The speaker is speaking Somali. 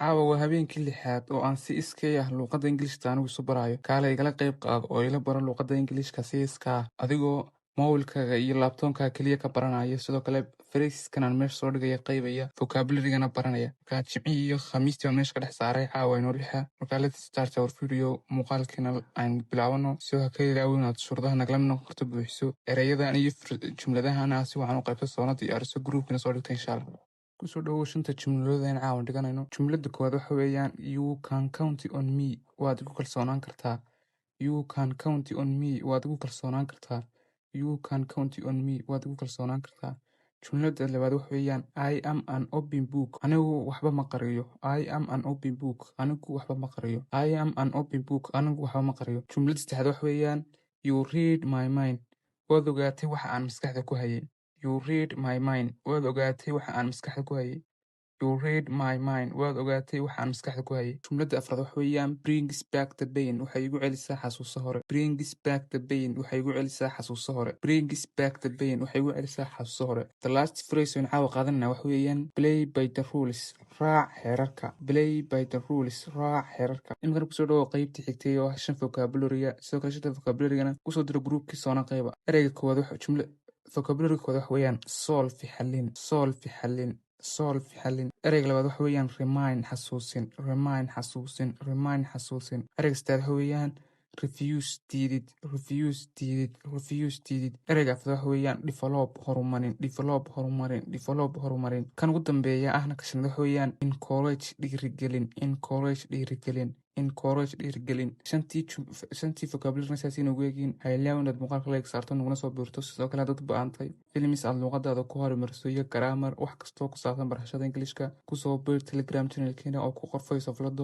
Caawa waa habeenkii lixaad oo aan si iskay ah luqadda Ingiriiska anigu isu barayo. Kaalay igala qayb qaado oo ila baro luqadda Ingiriiska si iskaa ah adigoo mowbilkaaga iyo laptop-kaaga kaliya ka baranaya. Sidoo kale phrases-kan aan meesha soo dhigaya qaybaya vocabulary-gana baranaya. Marka Jimcihii iyo Khamiistii aan meesha ka dhex saaray caawa inoo lixa. Marka let's start our video. Muuqaalkiina aan bilaabano. Sidoo kale ilaawin aad shuruudaha nagala mid noqon karto buuxiso. Erayadan iyo jumladahana si waxaan u qaybsan doonaa diyaariso groupkina soo dhigta insha Allah. Kusoo dhawow shanta jumladood aan caawan dhiganayno. Jumladda koowaad waxa weeyaan you can count on me. Waad igu kalsoonaan kartaa. You can count on me. Waad igu kalsoonaan kartaa. You can count on me. Waad igu kalsoonaan kartaa. Jumladda labaad waxa weeyaan I am an open book. Anigu waxba ma qariyo. I am an open book. Anigu waxba ma qariyo. I am an open book. Anigu waxba ma qariyo. Jumladda saddexaad waxa weeyaan you read my mind. Waad ogaatay waxa aan maskaxda ku hayay. You read my mind. Waad ogaatay waxa aan maskaxda ku hayay. You read my mind. Waad ogaatay waxa aan maskaxda ku hayay. Jumladda afraad waxa weeyaan brings back the pain. Waxay igu celisaa xasuuso hore. Brings back the pain. Waxay igu celisaa xasuuso hore. Brings back the pain. Waxay igu celisaa xasuuso hore. The last phrase oo caawa qaadanayna waxa weeyaan play by the rules. Raac xeerarka. Play by the rules. Raac xeerarka. Imikana kusoo dhawow qaybtii xigtay oo ah 5 vocabulary-ga. Sidoo kale 5 vocabulary-gana kusoo diro groupkii soona qayba. Ereyga koowaad waxa vocabulary kooda waxa weeyaan solve xallin. Solve xallin. Solve xallin. Ereyga labaad waxa weeyaan remind xasuusin. Remind xasuusin. Remind xasuusin. Ereyga saddexaad waxa weeyaan refuse diidid. Refuse diidid. Refuse diidid. Ereyga afraad waxa weeyaan develop horumarin. Develop horumarin. Develop horumarin. Kan ugu dambeeya ahna ka shanaad waxa weeyaan encourage dhiirigelin. Encourage dhiirigelin. Encourage dhiirigelin. shantii vocabulary saasi inuu weegin haylaawin dad muuqaalka like saarto naguna soo biirto. Sidoo kale dad ba'antay films aad luqadaada ku horumariso iyo grammar wax kastoo ku saabsan barashada Ingiriiska kusoo biir Telegram channel-keena oo ku qor voice of Lado.